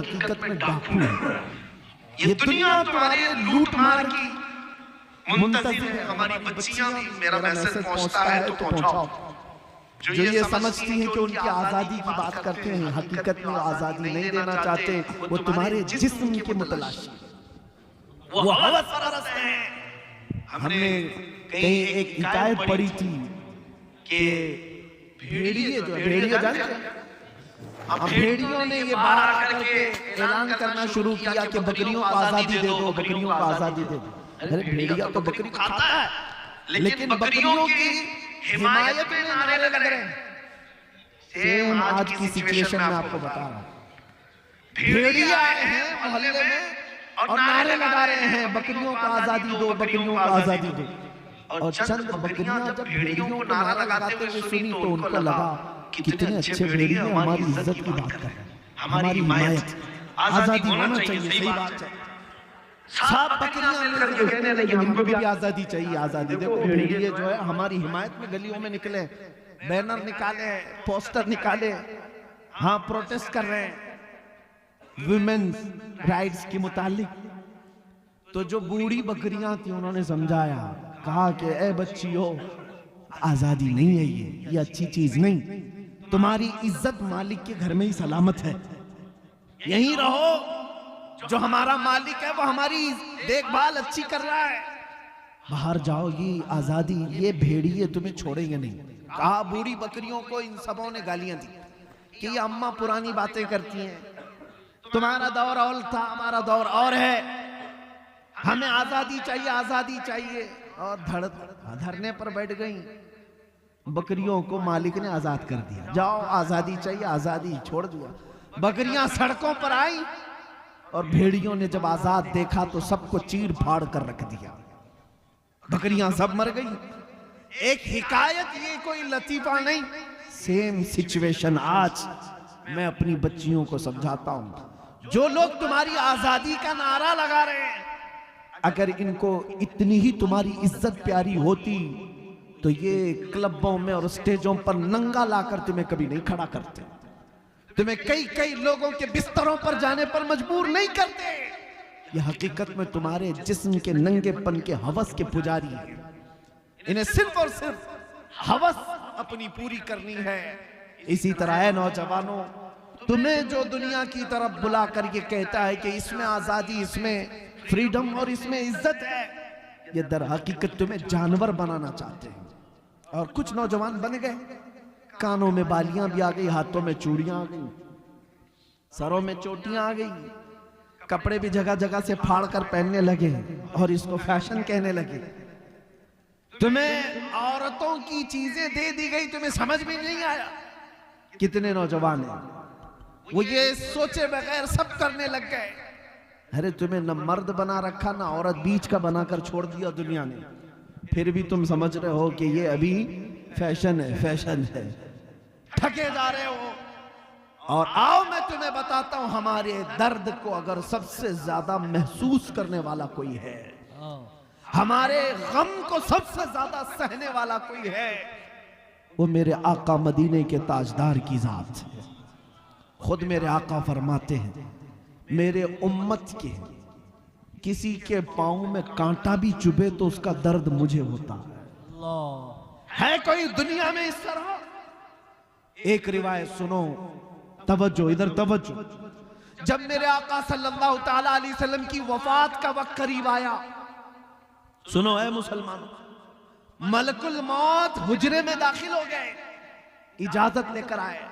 हकीकत में डाकू है। ये दुनिया तुम्हारे लूट मार की मुंतज़िर है। हमारी बच्चियां भी मेरा मैसेज पहुंचता है तो पहुंचाओ। जो ये समझती हैं कि उनकी आजादी की बात करते हैं, हकीकत में आजादी नहीं देना चाहते, वो तुम्हारे जिस्म के मुतलाशी, वो हवस परस्त हैं। हमने कहीं एक हिकायत पढ़ी थी कि भेड़िए जो भेड़िए जानते हैं, अब भेड़ियों ने ये बाहर आकर के ऐलान करना शुरू किया कि बकरियों को आजादी दे दो, बकरियों को आजादी दे दो। अरे भेड़िया तो बकरी खाता है, लेकिन बकरियों की हिमायत में नारे लग रहे हैं। सेम आज की सिचुएशन में आपको बता रहा हूं। भेड़िया आए हैं मोहल्ले में और नारे लगा रहे हैं बकरियों को आजादी दो, बकरियों को आजादी दो। और चंद बकरियां जब भेड़ियों को नारा लगाते हुए सुनी तो उनको लगा कितने अच्छे भेड़िए हमारी इज्जत की बात कर रहे हैं, हमारी हिमायत, आजादी होना चाहिए। सही बात है। सब बकरियां मिलकर के कहने लगी हमको भी आजादी चाहिए, आजादी। देखो भेड़िए जो है हमारी हिमायत में गलियों में निकले, बैनर निकाले, पोस्टर निकाले, हाँ प्रोटेस्ट कर रहे हैं वुमेन्स राइट्स के मुतालिक। तो जो बूढ़ी बकरियां थी उन्होंने समझाया, कहा कि ए बच्चियों, आजादी नहीं है, ये अच्छी चीज नहीं। तुम्हारी इज्जत मालिक के घर में ही सलामत है, यहीं रहो। जो हमारा मालिक है वो हमारी देखभाल अच्छी कर रहा है, बाहर जाओ, ये आजादी, ये भेड़िए तुम्हें छोड़ेंगे नहीं। कहा बूढ़ी बकरियों को इन सबों ने गालियां दी कि ये अम्मा पुरानी बातें करती हैं, तुम्हारा दौर और था, हमारा दौर और है, हमें आजादी चाहिए, आजादी चाहिए। और धरने पर बैठ गई। बकरियों को मालिक ने आजाद कर दिया, जाओ आजादी चाहिए, आजादी छोड़ दिया। बकरियां सड़कों पर आई और भेड़ियों ने जब आजाद देखा तो सबको चीर फाड़ कर रख दिया, बकरियां सब मर गई। एक हिकायत, ये कोई लतीफा नहीं। सेम सिचुएशन आज मैं अपनी बच्चियों को समझाता हूं। जो लोग तुम्हारी आजादी का नारा लगा रहे हैं, अगर इनको इतनी ही तुम्हारी इज्जत प्यारी होती तो ये क्लबों में और स्टेजों पर नंगा लाकर तुम्हें कभी नहीं खड़ा करते, तुम्हें कई कई लोगों के बिस्तरों पर जाने पर मजबूर नहीं करते। ये हकीकत में तुम्हारे जिस्म के नंगेपन के हवस के पुजारी हैं। इन्हें सिर्फ और सिर्फ हवस अपनी पूरी करनी है। इसी तरह है नौजवानों, तुम्हें जो दुनिया की तरफ बुला कर ये कहता है कि इसमें आजादी, इसमें फ्रीडम और इसमें इज्जत है, ये दर हकीकत तुम्हें जानवर बनाना चाहते हैं। और कुछ नौजवान बन गए, कानों में बालियां भी आ गई, हाथों में चूड़ियां आ गई, सरों में चोटियां आ गई, कपड़े भी जगह जगह से फाड़ कर पहनने लगे और इसको फैशन कहने लगे। तुम्हें औरतों की चीजें दे दी गई, तुम्हें समझ में नहीं आया। कितने नौजवान हैं वो ये सोचे बगैर सब करने लग गए। अरे तुम्हें न मर्द बना रखा, ना औरत, बीच का बनाकर छोड़ दिया दुनिया ने, फिर भी तुम समझ रहे हो कि ये अभी फैशन है, फैशन है, ठगे जा रहे हो। और आओ मैं तुम्हें बताता हूं, हमारे दर्द को अगर सबसे ज्यादा महसूस करने वाला कोई है, हमारे गम को सबसे ज्यादा सहने वाला कोई है, वो मेरे आका मदीने के ताजदार की जात है। खुद मेरे आका फरमाते हैं, मेरे उम्मत के किसी के पांव में कांटा भी चुभे तो उसका दर्द मुझे होता है कोई दुनिया में इस तरह? एक रिवायत सुनो, तवज्जो, इधर तवज्जो। जब मेरे आका सल्लल्लाहु ताला अलैहि वसल्लम की वफात का वक्त करीब आया, सुनो है मुसलमानों, मलकुल मौत हुजरे में दाखिल हो गए, इजाजत लेकर आए।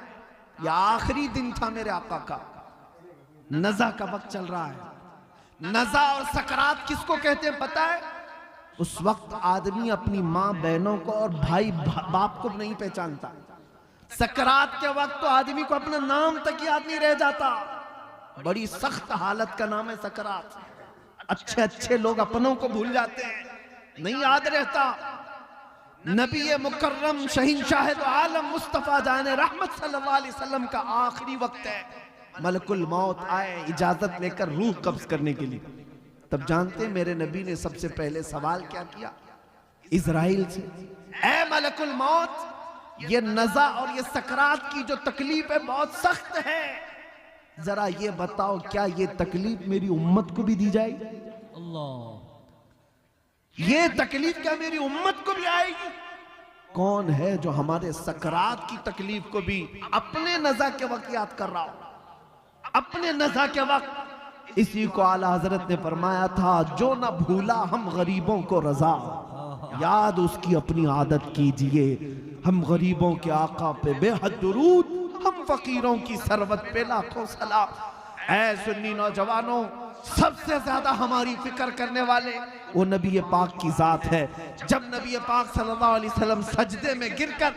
यह आखिरी दिन था मेरे आका का, नज़ा का वक्त चल रहा है। नज़ा और सकरात किसको कहते हैं पता है? उस वक्त आदमी अपनी माँ बहनों को और भाई बाप को नहीं पहचानता। सकरात के वक्त तो आदमी को अपना नाम तक याद नहीं रह जाता। बड़ी सख्त हालत का नाम है सकरात। अच्छे अच्छे लोग अपनों को भूल जाते हैं, नहीं याद रहता। नबी मुकर्रम शहींशाह दो आलम मुस्तफा जाने रहमत सल्लल्लाहु अलैहि वसल्लम का आखिरी वक्त है। मलकुल मौत आए इजाजत लेकर रूह कब्ज करने के लिए। तब जानते हैं मेरे नबी ने सबसे पहले सवाल क्या किया इजराइल से? ऐ मलकुल मौत, ये नज़ा और ये सकरात की जो तकलीफ है बहुत सख्त है, जरा ये बताओ, क्या ये तकलीफ मेरी उम्मत को भी दी जाएगी? अल्लाह, ये तकलीफ क्या मेरी उम्मत को भी आएगी? कौन है जो हमारे सकरात की तकलीफ को भी अपने नज़ा के वक्त याद कर रहा हो? अपने नज़ा के वक्त। इसी को आला हजरत ने फरमाया था, जो न भूला हम गरीबों को रजा, याद उसकी अपनी आदत कीजिए। हम गरीबों के आका पे बेहद दुरूद, हम फकीरों की सरवत पे लाखों सलाम। ऐ सुन्नी नौजवानों, सबसे ज्यादा हमारी फिक्र करने वाले वो नबी पाक की जात है। जब नबी पाक सल्लल्लाहु अलैहि वसल्लम सजदे में गिरकर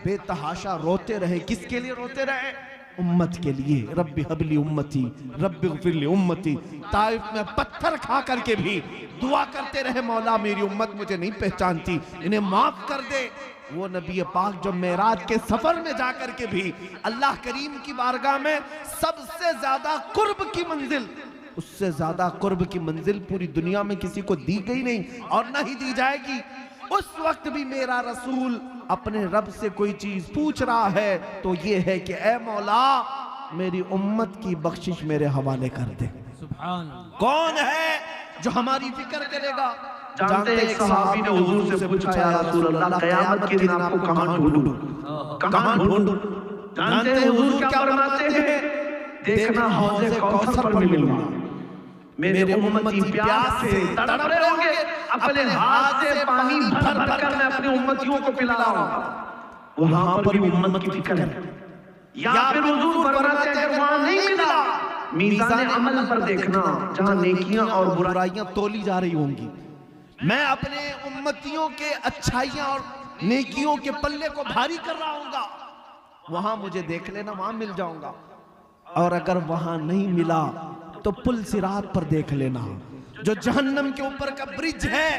बेतहाशा रोते रहे, किसके लिए रोते रहे? उम्मत के लिए। रब्बी हबली उम्मती, रब्बी ग़फिरली उम्मती। ताइफ में पत्थर खा करके भी दुआ करते रहे, मौला मेरी उम्मत मुझे नहीं पहचानती, इन्हें माफ कर दे। वो नबी पाक जो मेराज के सफर में जाकर के भी अल्लाह करीम की बारगाह में सबसे ज्यादा कुर्ब की मंजिल, उससे ज्यादा कुर्ब की मंजिल पूरी दुनिया में किसी को दी गई नहीं और न ही दी जाएगी। उस वक्त भी मेरा रसूल अपने रब से कोई चीज पूछ रहा है तो ये है कि ऐ मौला मेरी उम्मत की बख्शिश मेरे हवाले कर दे। सुभान। कौन है जो हमारी फिक्र करेगा? जानते एक सहाबी ने हुजूर से पूछा, या रसूल अल्लाह क़यामत के दिन आपको कहां ढूंढूं? कहां ढूंढूं? जानते हैं हुजूर क्या फरमाते हैं? देखना हौज़े कौसर पर मिलूंगा, मेरे उम्मती प्यास से तड़प रहे होंगे, अपने हाथ से पानी भर भर कर मैं अपनी उम्मतियों को पिलाऊंगा। वहां पर भी उम्मत की फिक्र है। या फिर हुजूर फरमाते हैं वहां नहीं मिला, मीज़ान अमल पर देखना, जहां नेकियां और बुराइयां तोली जा रही होंगी, मैं अपने उम्मतियों के अच्छाइयां और नेकियों के पल्ले को भारी कर रहा हूंगा, वहां मुझे देख लेना, वहां मिल जाऊंगा। और अगर वहां नहीं मिला तो पुल सिरात पर देख लेना, जो जहन्नम के ऊपर का ब्रिज है,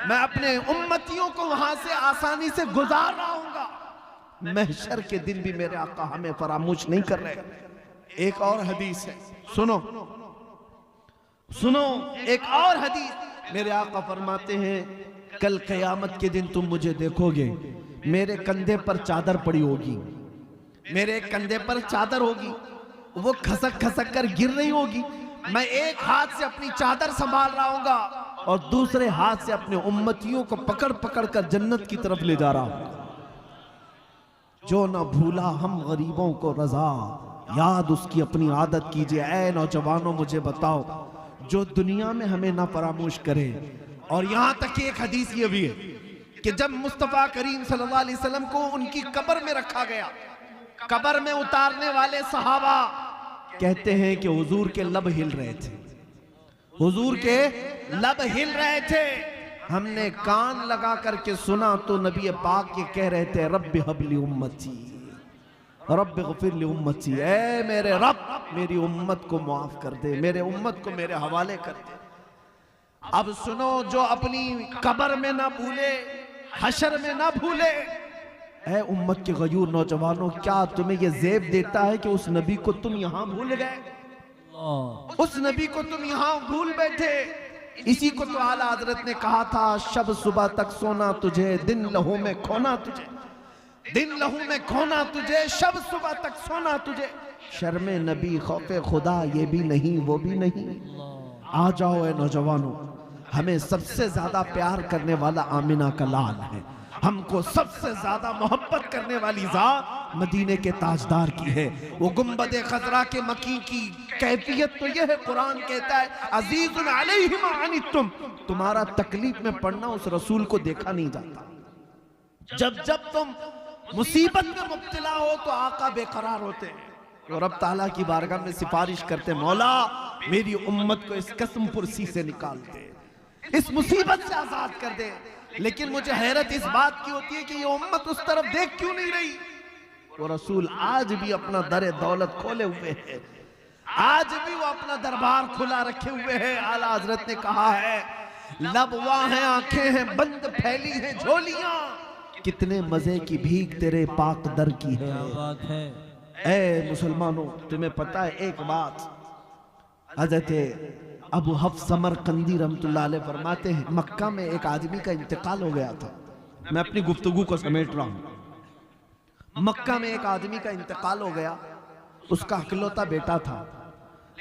मैं अपने उम्मतियों को वहां से आसानी से गुजार रहा हूंगा। महशर के दिन भी मेरे आका हमें फरामोश नहीं कर रहे। एक और हदीस है, सुनो सुनो, एक और हदीस। मेरे आका फरमाते हैं, कल क़यामत के दिन तुम मुझे देखोगे, मेरे कंधे पर चादर पड़ी होगी, मेरे कंधे पर चादर होगी, वो खसक खसक कर गिर रही होगी, मैं एक हाथ से अपनी चादर संभाल रहा हूंगा और दूसरे हाथ से अपने उम्मतियों को पकड़ पकड़ कर जन्नत की तरफ ले जा रहा हूं। जो न भूला हम गरीबों को रजा, याद उसकी अपनी आदत कीजिए। ऐ नौजवानों मुझे बताओ, जो दुनिया में हमें ना फरामोश करे। और यहां तक कि एक हदीस ये भी है कि जब मुस्तफा करीम सल्लल्लाहु अलैहि वसल्लम को उनकी कब्र में रखा गया, कब्र में उतारने वाले सहाबा कहते हैं कि हुजूर के लब हिल रहे थे, हुजूर के लब हिल रहे थे। हमने कान लगा करके सुना तो नबी पाक ये कह रहे थे, रब्बी हबली उम्मती, रब्बी ग़फिरली उम्मती, ऐ मेरे रब मेरी उम्मत को माफ कर दे, मेरे उम्मत को मेरे हवाले कर दे। अब सुनो, जो अपनी कब्र में ना भूले, हशर में ना भूले। ऐ उम्मत के गयूर नौजवानों, क्या तुम्हें यह ज़ेब देता है कि उस नबी को तुम यहां भूल गए, उस नबी को तुम यहां भूल बैठे? इसी को तो आला हजरत ने कहा था, शब सुबह तक सोना तुझे, दिन लहू में खोना तुझे, दिन लहू में खोना तुझे, शब सुबह तक सोना तुझे। शर्मे नबी खौफे खुदा ये भी नहीं वो भी नहीं। आ जाओ ए नौजवानों, हमें सबसे ज्यादा प्यार करने वाला आमिना का लाल है, हमको सबसे ज्यादा मोहब्बत करने वाली ज़ात मदीने के ताजदार की है। वो गुंबद खजरा के मकी की कैफियत तो यह है, कुरान कहता है, अजीजुन अलैहि मा अनित्तुम, तुम्हारा तकलीफ में पड़ना उस रसूल को देखा नहीं जाता। जब जब तुम मुसीबत में मुब्तला हो तो आका बेकरार होते हैं और रब ताला की बारगाह में सिफारिश करते, मौला मेरी उम्मत को इस कसम पुरसी से निकाल दे, इस मुसीबत से आजाद कर दे। लेकिन मुझे हैरत इस बात की होती है कि ये उम्मत उस तरफ देख क्यों नहीं रही? वो रसूल आज भी अपना दर दौलत खोले हुए है, आज भी वो अपना दरबार खुला रखे हुए है। आला हजरत ने कहा है, लब वहाँ हैं, आंखें हैं बंद, फैली हैं झोलियां, कितने मजे की भीख तेरे पाक दर की है। ऐ मुसलमानों, तुम्हें पता है एक बात, हजरत अबू हफ्स समरकंदी रहमतुल्लाह अलैह फरमाते हैं, मक्का में एक आदमी का इंतकाल हो गया था। मैं अपनी गुफ्तगू को समेट रहा हूँ। मक्का में एक आदमी का इंतकाल हो गया, उसका इकलौता बेटा था,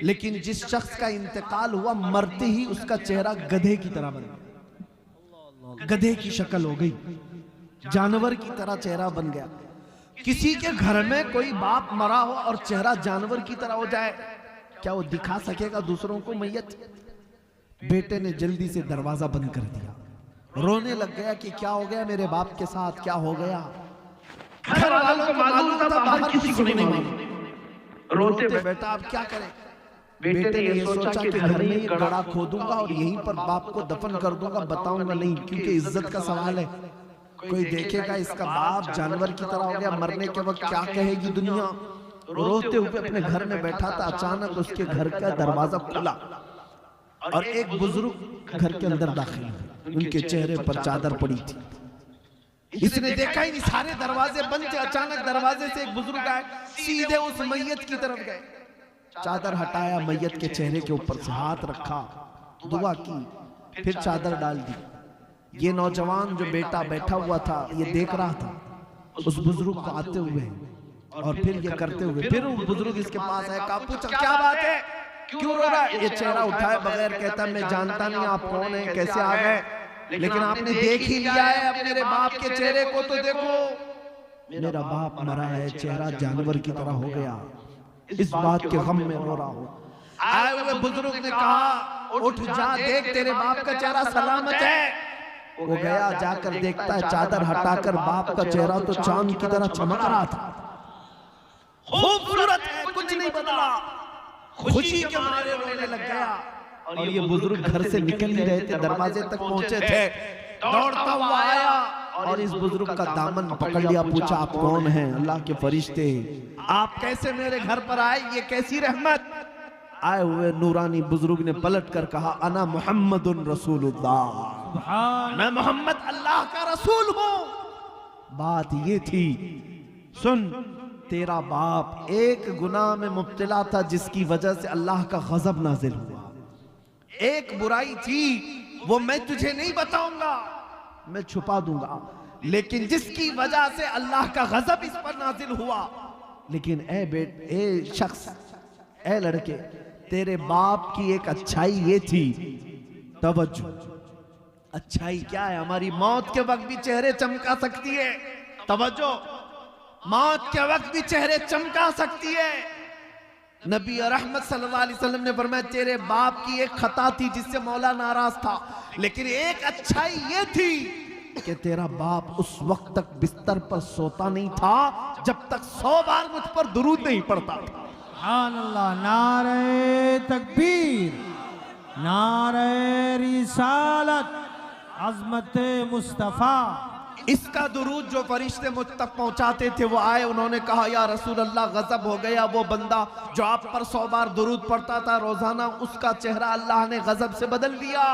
लेकिन जिस शख्स का इंतकाल हुआ मरते ही उसका चेहरा गधे की तरह बन गया, गधे की शक्ल हो गई, जानवर की तरह चेहरा बन गया। किसी के घर में कोई बाप मरा हो और चेहरा जानवर की तरह हो जाए, क्या वो दिखा सकेगा दूसरों को मैयत? बेटे ने जल्दी से दरवाजा बंद कर दिया, रोने लग गया कि क्या हो गया मेरे बाप के साथ, क्या हो गया। घर वालों को मालूम था, बाहर किसी को नहीं मालूम। रोते बेटा अब क्या करें। बेटे ने ये सोचा कि घर में ही गड़ा खोदूंगा और यहीं पर बाप को दफन कर दूंगा, बताऊंगा नहीं, क्योंकि इज्जत का सवाल है। कोई देखेगा इसका बाप जानवर की तरह हो गया, मरने के वक्त क्या कहेगी दुनिया। रोते हुए अपने घर में बैठा था, अचानक उसके घर का दरवाजा खुला और एक बुजुर्ग घर के अंदर दाखिल हुए। उनके चेहरे पर चादर पड़ी थी। इसने देखा ही नहीं, सारे दरवाजे बंद थे। अचानक दरवाजे से एक बुजुर्ग आए, सीधे उस मैयत की तरफ गए, चादर हटाया, मैयत के चेहरे के ऊपर से हाथ रखा, दुआ की, फिर चादर डाल दी। ये नौजवान जो बेटा बैठा हुआ था ये देख रहा था उस बुजुर्ग को आते हुए और फिर ये करते हुए। फिर वो बुजुर्ग इसके पास आया, कहा पूछा क्या बात है, क्यों रो रहा है। ये चेहरा उठाए बगैर कहता मैं जानता नहीं आप कौन है, कैसे आ गए, लेकिन आपने देख ही लिया है अब मेरे बाप के चेहरे को, तो देखो मेरा बाप मरा है, चेहरा जानवर की तरह हो गया, इस बात के गम में रो रहा हूं। आए हुए बुजुर्ग ने कहा उठ जा, देख तेरे बाप का चेहरा सलामत है। वो गया, जाकर देखता है चादर हटाकर बाप का चेहरा तो चांद की तरह चमक रहा था, खूबसूरत है, कुछ नहीं बदला। खुशी के मारे रोने लग गया। और ये बुजुर्ग घर से निकल ही रहे थे, दरवाजे तक पहुंचे थे, दौड़ता हुआ आया और इस बुजुर्ग का दामन पकड़ लिया, पूछा आप कौन हैं। अल्लाह के फरिश्ते, आप कैसे मेरे घर पर आए, ये कैसी रहमत। आए हुए नूरानी बुजुर्ग ने पलट कर कहा अना मुहम्मदुन रसूलुल्लाह, मैं मोहम्मद अल्लाह का रसूल हूं। बात ये थी, सुन तेरा बाप एक गुनाह में मुब्तला था जिसकी वजह से अल्लाह का गजब नाजिल हुआ। एक बुराई थी वो मैं तुझे नहीं बताऊंगा, मैं छुपा दूंगा, लेकिन जिसकी वजह से अल्लाह का गजब इस पर नाजिल हुआ। लेकिन ए शख्स, ए लड़के, तेरे बाप की एक अच्छाई ये थी, तवज्जो। अच्छाई क्या है, हमारी मौत के वक्त भी चेहरे चमका सकती है। तवज्जो, मौत के वक्त भी चेहरे चमका सकती है। नबी रहमत सल्लल्लाहु अलैहि वसल्लम ने फरमाया तेरे बाप की एक खता थी जिससे मौला नाराज था, लेकिन एक अच्छाई ये थी कि तेरा बाप उस वक्त तक बिस्तर पर सोता नहीं था जब तक 100 बार मुझ पर दुरूद नहीं पड़ता था। सुभान अल्लाह, नारे तकबीर, नारे रिसालत, अज़मत मुस्तफ़ा। इसका दुरूद जो फरिश्ते मुझ तक पहुंचाते थे वो आए, उन्होंने कहा या रसूल अल्लाह गजब हो गया वो बंदा जो आप पर 100 बार दुरूद पढ़ता था रोजाना, उसका चेहरा अल्लाह ने गजब से बदल दिया।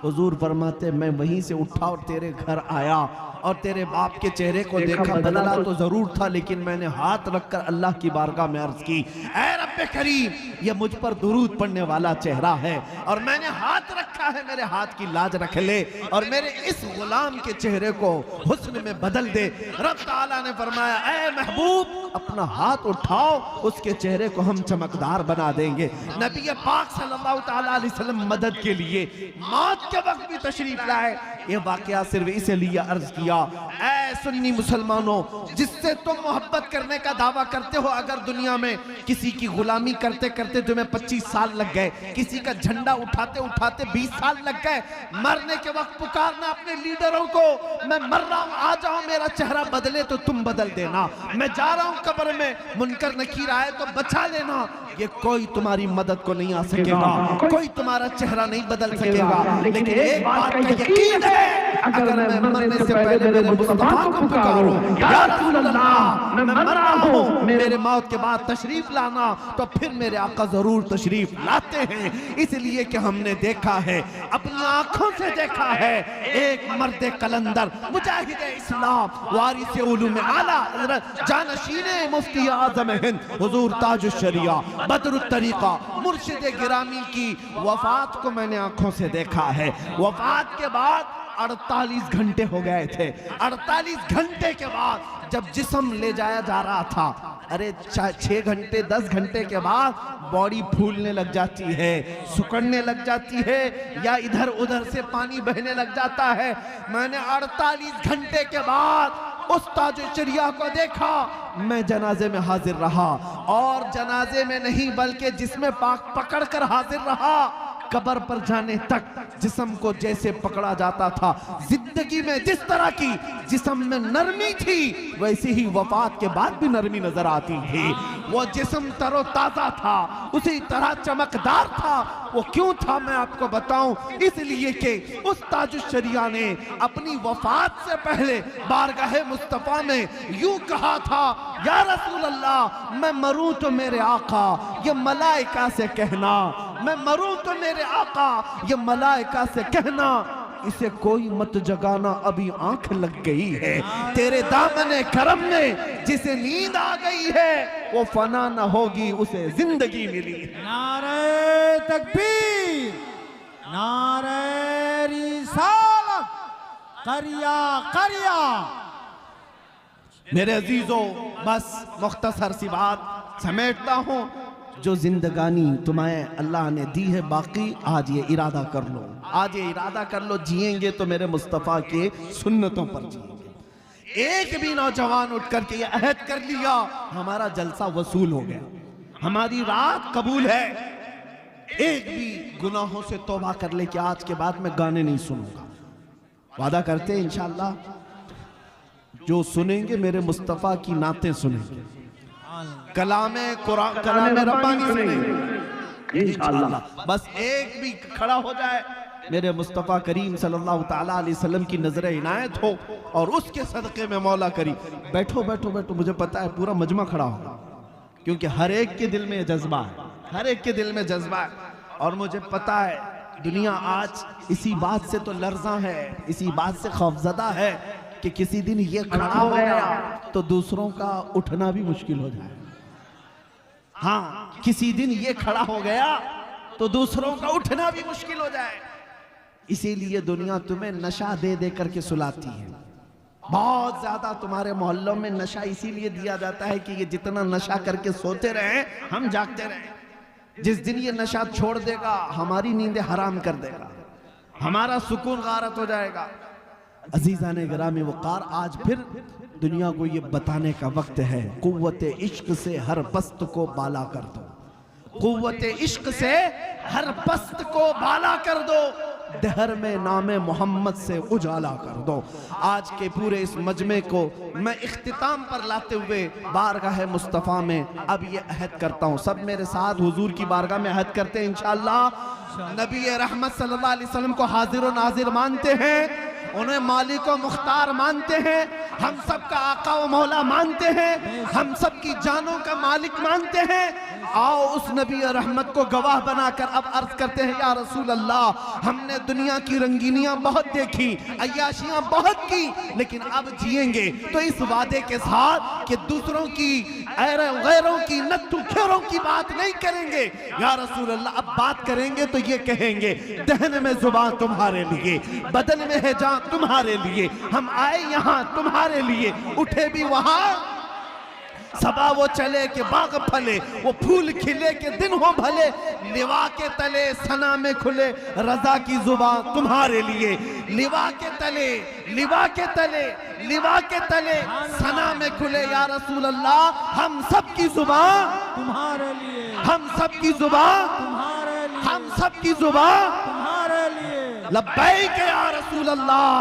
हुजूर फरमाते मैं वहीं से उठा और तेरे घर आया और तेरे बाप के चेहरे को देखा, बदला तो जरूर था, लेकिन मैंने हाथ रखकर अल्लाह की बारगाह में अर्ज की ऐ रब्बे करीम, ये मुझ पर दुरूद पढ़ने वाला चेहरा है और मैंने हाथ रखा है, मेरे हाथ की लाज रख ले और मेरे इस गुलाम के चेहरे को हुस्न में बदल दे। रब ताला ने फरमाया ऐ महबूब, अपना हाथ उठाओ, उसके चेहरे को हम चमकदार बना देंगे। नबी पाक सल्लल्लाहु ताला अलैहि वसल्लम मदद के लिए मौत के वक्त भी तशरीफ लाए। ये वाकया सिर्फ इसलिए अर्ज किया, ऐ सुन्नी मुसलमानों, जिससे तुम मोहब्बत करने का दावा करते हो, अगर दुनिया में किसी की गुलामी करते करते तुम्हें 25 साल लग गए, किसी का झंडा उठाते उठाते 20 साल लग गए, मरने के वक्त पुकारना अपने लीडरों को मैं मर रहा हूं, आ जाओ, मेरा चेहरा बदले तो तुम बदल देना, मैं जा रहा हूं कब्र में, मुनकर नकीर आए तो बचा लेना। ये कोई तुम्हारी मदद को नहीं आ सकेगा, कोई तुम्हारा चेहरा नहीं बदल सकेगा, लेकिन एक बात का यकीन है, अगर मैं मरने से पहले मेरे मुस्तफा को पुकारूं या रसूल अल्लाह मैं मर रहा हूं, मेरे मौत के बाद तशरीफ लाना, तो फिर मेरे आका जरूर तशरीफ लाते हैं। इसलिए कि हमने देखा है, अपनी आंखों से देखा है, एक मर्द कलंदर मुजाहिद इस्लाम वारिस उलूम आला हज़रत जानशीने मुफ्ती आज़म हिंद हुजूर ताजुश शरिया बदरुत तरीका मुर्शिद गिरामी की वफात को मैंने आंखों से देखा है। वफात के बाद 48 घंटे हो गए थे। 48 घंटे के बाद जब जिस्म ले जाया जा रहा था, अरे 6 घंटे 10 घंटे के बाद बॉडी फूलने लग जाती है, सुकड़ने लग जाती है, या इधर उधर से पानी बहने लग जाता है। मैंने 48 घंटे के बाद उस ताजुश्शरिया को देखा। मैं जनाजे में हाजिर रहा, और जनाजे में नहीं बल्कि जिसमें पाक पकड़ कर हाजिर रहा। कब्र पर जाने तक जिस्म को जैसे पकड़ा जाता था, जिंदगी में जिस तरह की जिस्म में नरमी थी, वैसे ही वफात के बाद भी नरमी नजर आती थी। वो जिस्म तरोताजा था, उसी तरह चमकदार था। वो क्यों था मैं आपको बताऊं, इसलिए कि उस ताजुश्शरिया ने अपनी वफात से पहले बारगाहे मुस्तफा में यूं कहा था, या रसूल अल्लाह, मैं मरूं तो मेरे आका ये मलाइका से कहना, मैं मरूं तो मेरे आका ये मलाइका से कहना, इसे कोई मत जगाना, अभी आंख लग गई है। तेरे दामने करम में जिसे नींद आ गई है, वो फना न होगी, उसे जिंदगी मिली है। नारे तकबीर, नारे रिसालत, करिया करिया। मेरे अजीजों, बस मुख्तसर सी बात समेटता हूँ। जो जिंदगानी तुम्हें अल्लाह ने दी है बाकी, आज ये इरादा कर लो, आज ये इरादा कर लो, जिएंगे तो मेरे मुस्तफ़ा के सुन्नतों पर जिएंगे। एक भी नौजवान उठ करके ये अहद कर लिया, हमारा जलसा वसूल हो गया, हमारी रात कबूल है। एक भी गुनाहों से तौबा कर ले कि आज के बाद मैं गाने नहीं सुनूंगा। वादा करते हैं इंशाअल्लाह, जो सुनेंगे मेरे मुस्तफ़ा की नातें सुनेंगे, कलामे कुरान, कलामे रब्बानी सुनेंगे इंशाअल्लाह। बस एक भी खड़ा हो जाए, मेरे मुस्तफ़ा करीम सल्लल्लाहु ताला अलैहि वसल्लम की नजर इनायत हो, और उसके सदक़े में मौला करी। बैठो बैठो बैठो, मुझे पता है पूरा मजमा खड़ा होगा, क्योंकि हर एक के दिल में जज्बा है, हर एक के दिल में जज्बा है। और मुझे पता है दुनिया आज इसी बात से तो लर्ज़ा है, इसी बात से खौफज़दा है कि किसी दिन ये खड़ा हो गया तो दूसरों का उठना भी मुश्किल हो जाए। हाँ, किसी दिन ये खड़ा हो गया तो दूसरों का उठना भी मुश्किल हो जाए। इसीलिए दुनिया तुम्हें नशा दे दे करके सुलाती है। बहुत ज्यादा तुम्हारे मोहल्लों में नशा इसीलिए दिया जाता है कि ये जितना नशा करके सोते रहे, हम जागते रहे। जिस दिन ये नशा छोड़ देगा, हमारी नींदें हराम कर देगा, हमारा सुकून गारत हो जाएगा। अजीज़ाने गिरामी वक़ार, आज फिर दुनिया को ये बताने का वक्त है, कुव्वते इश्क से हर पस्त को बाला कर दो, कुव्वते इश्क से हर पस्त को बाला कर दो, दहर में नामे मोहम्मद से उजाला कर दो। आज के पूरे इस मजमे को मैं इख्तिताम पर लाते हुए बारगाह मुस्तफ़ा में अब ये अहद करता हूँ। सब मेरे साथ हुजूर की बारगाह में अहद करते हैं इंशाअल्लाह। नबी रहमत सल्लल्लाहु अलैहि वसल्लम को हाजिर व नाजिर मानते हैं, उन्हें मालिक व मुख्तार मानते हैं, हम सब का आका व मौला मानते हैं, हम सब की जानों का मालिक मानते हैं। आओ उस नबी रहमत को गवाह बनाकर अब अर्ज करते हैं, या रसूल अल्लाह, हमने दुनिया की रंगीनियां बहुत देखी, अय्याशियां बहुत की, लेकिन अब जिएंगे तो इस वादे के साथ कि दूसरों की गैरों की नत्थु खेरों की बात नहीं करेंगे। या रसूल अल्लाह, अब बात करेंगे तो ये कहेंगे, दहन में जुबान तुम्हारे लिए, बदन में है जान तुम्हारे लिए, हम आए यहाँ तुम्हारे लिए, उठे भी वहां सबा वो चले के बाग फले, वो फूल खिले के दिन हो भले, लिवा के तले सना में खुले, रजा की जुबान तुम्हारे लिए, लिवा के तले, लिवा के तले, लिवा के तले सना में खुले। या रसूल अल्लाह, हम सब की जुबान तुम्हारे लिए, हम सब की जुबान तुम्हारे लिए, हम सब की जुबान तुम्हारे लिए। लब्बैक या रसूल अल्लाह,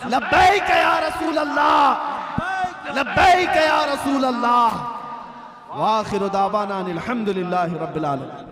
लब्बैक या रसूल अल्लाह, लब्बैक या रसूल अल्लाह। व आखिरु दावाना अनिल हम्दुलिल्लाहि रब्बिल आलमीन।